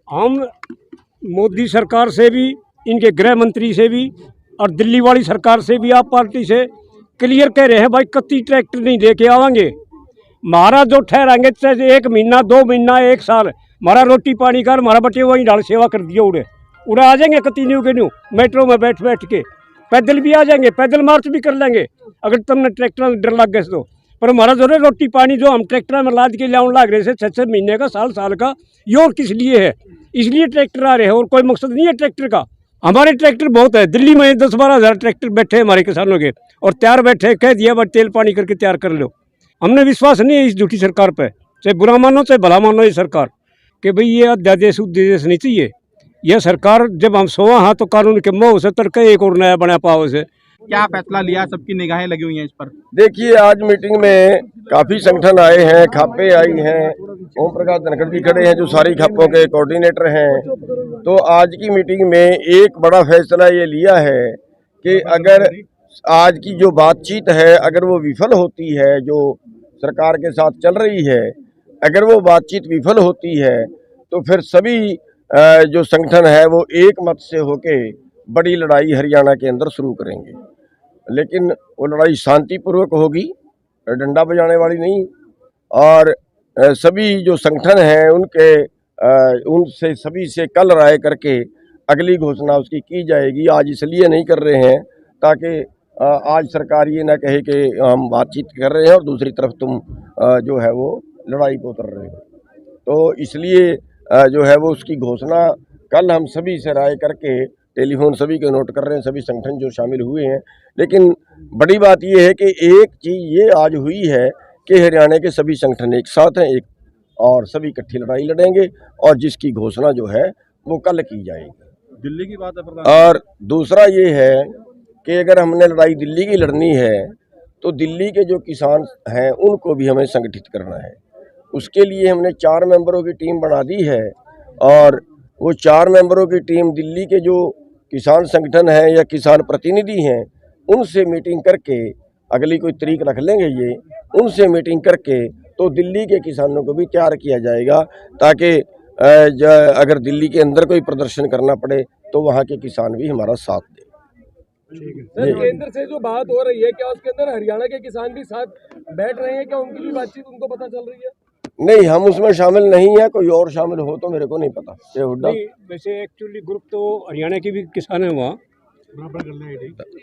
हम मोदी सरकार से भी, इनके गृह मंत्री से भी और दिल्ली वाली सरकार से भी, आप पार्टी से क्लियर कह रहे हैं भाई कत्ती ट्रैक्टर नहीं लेके आवेंगे। हमारा जो ठहराएंगे चाहे 1 महीना 2 महीना 1 साल, हमारा रोटी पानी कर, हमारा बटे वहीं डाल सेवा कर दिया। उड़े आ जाएंगे कत्ती न्यू के न्यू, मेट्रो में बैठ बैठ के, पैदल भी आ जाएंगे, पैदल मार्च भी कर लेंगे अगर तुमने ट्रैक्टर डर लग गए तो। पर हमारा जो है रोटी पानी जो हम ट्रैक्टर में लाद के लाउन लाग रहे थे 6-6 महीने का, साल का, ये और किस लिए है? इसलिए ट्रैक्टर आ रहे हैं और कोई मकसद नहीं है ट्रैक्टर का। हमारे ट्रैक्टर बहुत है, दिल्ली में 10-12 हज़ार ट्रैक्टर बैठे हैं हमारे किसानों के, और तैयार बैठे, कह दिया बस तेल पानी करके तैयार कर लो। हमने विश्वास नहीं है इस झूठी सरकार पे, चाहे बुरा मानो चाहे भला मानो ये सरकार, कि भाई ये अध्यादेश उद्देश नहीं चाहिए। यह सरकार जब हम सोवा हाँ तो कानून के मोह से तड़के एक और नया बना पाओ से। क्या फैसला लिया? सबकी निगाहें लगी हुई हैं इस पर। देखिए, आज मीटिंग में काफी संगठन आए हैं, खापे आई हैं, ओम प्रकाश धनखड़ जी खड़े हैं जो सारी खापों के कोऑर्डिनेटर हैं। तो आज की मीटिंग में एक बड़ा फैसला ये लिया है कि अगर आज की जो बातचीत है अगर वो विफल होती है, जो सरकार के साथ चल रही है, अगर वो बातचीत विफल होती है तो फिर सभी जो संगठन है वो एक मत से होके बड़ी लड़ाई हरियाणा के अंदर शुरू करेंगे। लेकिन वो लड़ाई शांतिपूर्वक होगी, डंडा बजाने वाली नहीं। और सभी जो संगठन हैं उनसे सभी से कल राय करके अगली घोषणा उसकी की जाएगी। आज इसलिए नहीं कर रहे हैं ताकि आज सरकार ये ना कहे कि हम बातचीत कर रहे हैं और दूसरी तरफ तुम जो है वो लड़ाई पे उतर रहे हो। तो इसलिए जो है वो उसकी घोषणा कल हम सभी से राय करके, टेलीफोन सभी के नोट कर रहे हैं, सभी संगठन जो शामिल हुए हैं। लेकिन बड़ी बात ये है कि एक चीज़ ये आज हुई है कि हरियाणा के सभी संगठन एक साथ हैं, एक और सभी इकट्ठी लड़ाई लड़ेंगे और जिसकी घोषणा जो है वो कल की जाएगी। दिल्ली की बात है। और दूसरा ये है कि अगर हमने लड़ाई दिल्ली की लड़नी है तो दिल्ली के जो किसान हैं उनको भी हमें संगठित करना है। उसके लिए हमने 4 मेंबरों की टीम बना दी है और वो 4 मेंबरों की टीम दिल्ली के जो किसान संगठन हैं या किसान प्रतिनिधि हैं उनसे मीटिंग करके, अगली कोई तारीख रख लेंगे ये, उनसे मीटिंग करके तो दिल्ली के किसानों को भी तैयार किया जाएगा ताकि अगर दिल्ली के अंदर कोई प्रदर्शन करना पड़े तो वहाँ के किसान भी हमारा साथ दें। सर, केंद्र से जो बात हो रही है, क्या उसके अंदर हरियाणा के किसान भी साथ बैठ रहे हैं? क्या उनकी भी बातचीत उनको पता चल रही है? नहीं, हम उसमें शामिल नहीं है, कोई और शामिल हो तो मेरे को नहीं पता। नहीं, वैसे एक्चुअली ग्रुप तो हरियाणा की भी किसान है वहाँ,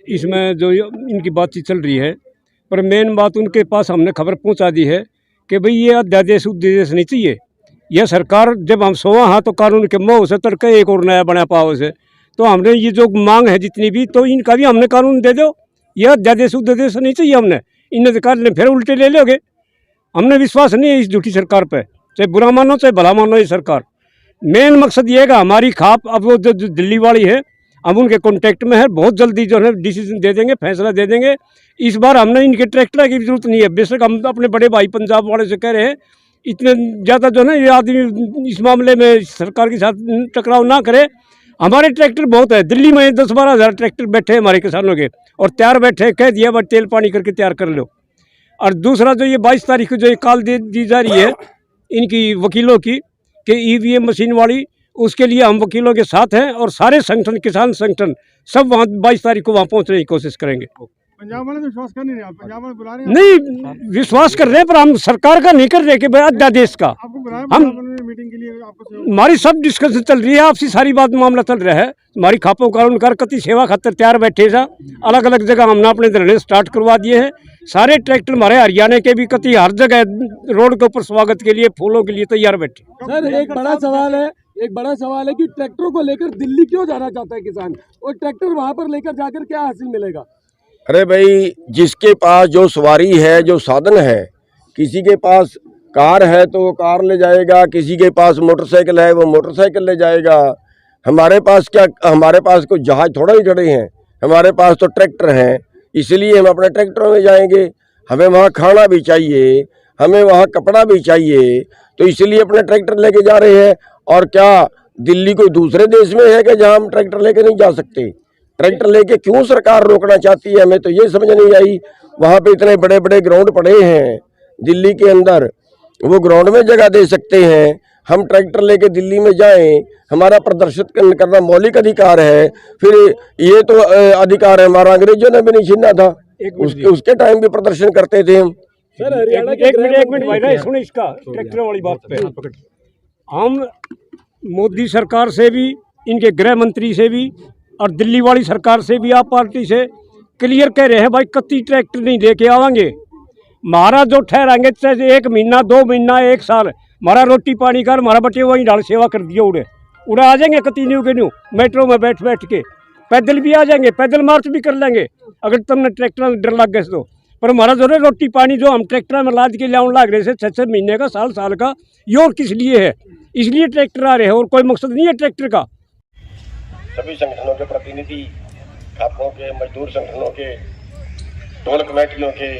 इसमें जो इनकी बातचीत चल रही है, पर मेन बात उनके पास हमने खबर पहुँचा दी है कि भाई ये अध्यादेश उद्देश नहीं चाहिए। यह सरकार जब हम सोवा हाँ तो कानून के मोह से तड़के एक और नया बना पाओ से। तो हमने ये जो मांग है जितनी भी, तो इनका भी हमने कानून दे दो। यह अध्यादेश उद्देश नहीं चाहिए हमने, इन अधिकार ने फिर उल्टे ले लोगे। हमने विश्वास नहीं है इस झूठी सरकार पे, चाहे बुरा मानो चाहे भला मानो ये सरकार। मेन मकसद ये है कि हमारी खाप अब वो जो दिल्ली वाली है, हम उनके कॉन्टेक्ट में है, बहुत जल्दी जो है डिसीजन दे देंगे, फैसला दे देंगे। इस बार हमने इनके ट्रैक्टर की जरूरत नहीं है। बेशक हम अपने बड़े भाई पंजाब वाले से कह रहे हैं इतने ज़्यादा जो है ना ये आदमी इस मामले में सरकार के साथ टकराव ना करे। हमारे ट्रैक्टर बहुत है, दिल्ली में 10-12 हज़ार ट्रैक्टर बैठे हैं हमारे किसानों के, और तैयार बैठे, कह दिया बस तेल पानी करके तैयार कर लो। और दूसरा जो ये 22 तारीख को जो ये कॉल दी जा रही है इनकी वकीलों की कि EVM मशीन वाली, उसके लिए हम वकीलों के साथ हैं और सारे संगठन, किसान संगठन सब वहाँ 22 तारीख को वहाँ पहुँचने की कोशिश करेंगे। पंजाब वाले विश्वास कर नहीं रहे, पंजाब वाले बुला रहे हैं। नहीं, विश्वास कर रहे हैं पर हम सरकार का नहीं कर रहे कि भाई अध्यादेश का। आपको बुलाया हम मीटिंग के लिए? आपको हमारी सब डिस्कशन चल रही है, आपसी सारी बात मामला चल रहा है। हमारी खापों कानून कर कति सेवा खातर तैयार बैठे सा, अलग अलग जगह हमने अपने धरने स्टार्ट करवा दिए हैं। सारे ट्रैक्टर हमारे हरियाणा के भी कति हर जगह रोड के ऊपर स्वागत के लिए, फूलों के लिए तैयार बैठे। सर, एक बड़ा सवाल है कि ट्रैक्टरों को लेकर दिल्ली क्यों जाना चाहता है किसान, और ट्रैक्टर वहाँ पर लेकर जाकर क्या हासिल मिलेगा? अरे भाई, जिसके पास जो सवारी है, जो साधन है, किसी के पास कार है तो वो कार ले जाएगा, किसी के पास मोटरसाइकिल है वो मोटरसाइकिल ले जाएगा। हमारे पास क्या, हमारे पास कोई जहाज थोड़ा ही खड़े हैं, हमारे पास तो ट्रैक्टर हैं, इसलिए हम अपने ट्रैक्टरों में जाएंगे। हमें वहाँ खाना भी चाहिए, हमें वहाँ कपड़ा भी चाहिए, तो इसलिए अपने ट्रैक्टर लेके जा रहे हैं। और क्या दिल्ली कोई दूसरे देश में है कि जहाँ हम ट्रैक्टर लेके नहीं जा सकते? ट्रैक्टर लेके क्यों सरकार रोकना चाहती है, हमें तो ये समझ नहीं आई। वहाँ पे इतने बड़े बड़े ग्राउंड पड़े हैं दिल्ली के अंदर, वो ग्राउंड में जगह दे सकते हैं। हम ट्रैक्टर लेके दिल्ली में जाएं, हमारा प्रदर्शन करना मौलिक अधिकार है। फिर ये तो अधिकार है हमारा अंग्रेजों ने भी नहीं छीना था, उसके टाइम भी प्रदर्शन करते थे हम। सर हरियाणा के एक मिनट भाई ना सुनो इसका ट्रैक्टर वाली बात पे। हम मोदी सरकार से भी, इनके गृह मंत्री से भी और दिल्ली वाली सरकार से भी, आप पार्टी से क्लियर कह रहे हैं भाई कत्ती ट्रैक्टर नहीं लेके आवांगे। हमारा जो ठहराएंगे चाहे 1 महीना 2 महीना 1 साल, हमारा रोटी पानी कर, हमारा बटे वहीं डाल सेवा कर दिया। उड़े आ जाएंगे कती न्यू के न्यू, मेट्रो में बैठ के पैदल भी आ जाएंगे, पैदल मार्च भी कर लेंगे अगर तुमने ट्रैक्टर में डर लग गए तो। पर हमारा जो है रोटी पानी जो हम ट्रैक्टर में लाद के लाने लग रहे थे 6-6 महीने का, साल का, ये और किस लिए है? इसलिए ट्रैक्टर आ रहे हैं और कोई मकसद नहीं है ट्रैक्टर का। सभी संगठनों के प्रतिनिधि, खापों के, मजदूर संगठनों के, टोल कमेटियों के,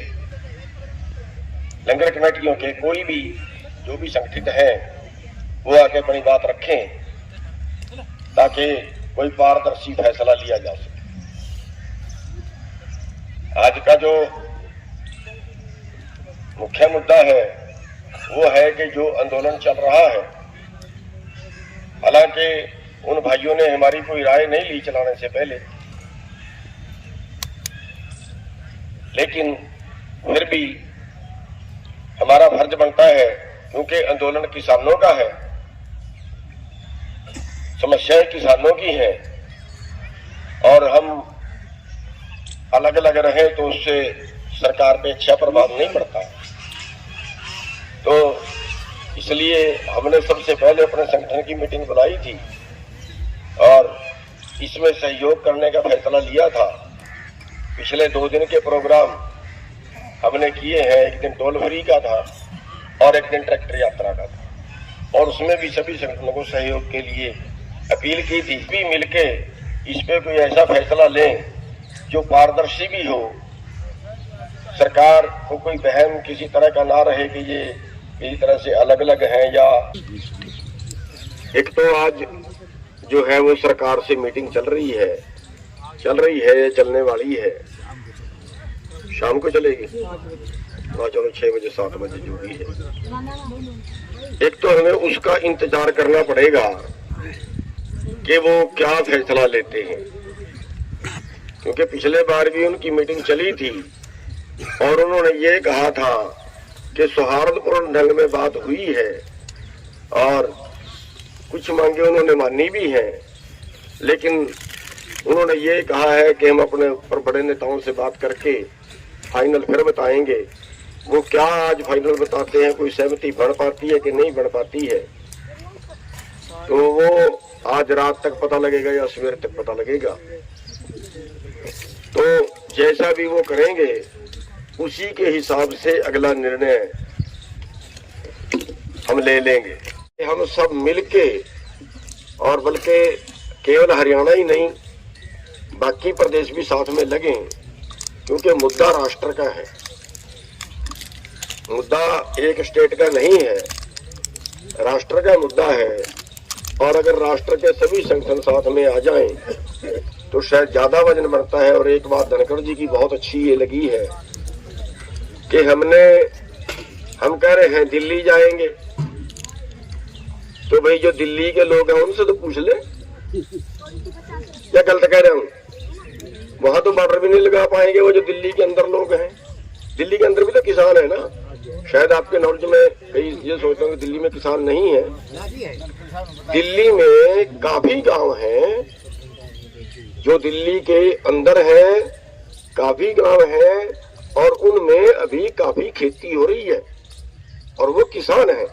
लंगर कमेटियों के, कोई भी जो भी संगठित है वो आके अपनी बात रखें ताकि कोई पारदर्शी फैसला लिया जा सके। आज का जो मुख्य मुद्दा है वो है कि जो आंदोलन चल रहा है, हालांकि उन भाइयों ने हमारी कोई राय नहीं ली चलाने से पहले, लेकिन फिर भी हमारा फर्ज बनता है, क्योंकि आंदोलन किसानों का है, समस्याएं किसानों की हैं और हम अलग अलग रहे तो उससे सरकार पे अच्छा प्रभाव नहीं पड़ता। तो इसलिए हमने सबसे पहले अपने संगठन की मीटिंग बुलाई थी और इसमें सहयोग करने का फैसला लिया था। पिछले 2 दिन के प्रोग्राम हमने किए हैं, एक दिन टोल फ्री का था और एक दिन ट्रैक्टर यात्रा का था, और उसमें भी सभी संगठनों को सहयोग के लिए अपील की थी। भी मिलके इस पे कोई ऐसा फैसला लें जो पारदर्शी भी हो, सरकार को कोई बहम किसी तरह का ना रहे कि ये किसी तरह से अलग अलग हैं। या एक तो आज जो है वो सरकार से मीटिंग चल रही है, चलने वाली है, शाम को चलेगी, चलो 6 बजे 7 बजे जो भी है। एक तो हमें उसका इंतजार करना पड़ेगा कि वो क्या फैसला लेते हैं, क्योंकि पिछले बार भी उनकी मीटिंग चली थी और उन्होंने ये कहा था कि सौहार्दपूर्ण ढंग में बात हुई है और कुछ मांगे उन्होंने मानी भी हैं, लेकिन उन्होंने ये कहा है कि हम अपने ऊपर बड़े नेताओं से बात करके फाइनल फिर बताएंगे। वो क्या आज फाइनल बताते हैं, कोई सहमति बन पाती है कि नहीं बन पाती है, तो वो आज रात तक पता लगेगा या सवेर तक पता लगेगा। तो जैसा भी वो करेंगे उसी के हिसाब से अगला निर्णय हम ले लेंगे। हम सब मिलके, और बल्कि केवल हरियाणा ही नहीं बाकी प्रदेश भी साथ में लगे, क्योंकि मुद्दा राष्ट्र का है, मुद्दा एक स्टेट का नहीं है, राष्ट्र का मुद्दा है। और अगर राष्ट्र के सभी संगठन साथ में आ जाएं तो शायद ज्यादा वजन बढ़ता है। और एक बात धनखड़ जी की बहुत अच्छी ये लगी है कि हम कह रहे हैं दिल्ली जाएंगे, तो भाई जो दिल्ली के लोग हैं उनसे तो पूछ ले, क्या गलत कह रहे हूं? वहां तो बॉर्डर भी नहीं लगा पाएंगे वो जो दिल्ली के अंदर लोग हैं। दिल्ली के अंदर भी तो किसान है ना, शायद आपके नॉलेज में कई ये सोचते हैं कि दिल्ली में किसान नहीं है। दिल्ली में काफी गांव हैं जो दिल्ली के अंदर हैं, काफी गांव हैं और उनमें अभी काफी खेती हो रही है और वो किसान हैं।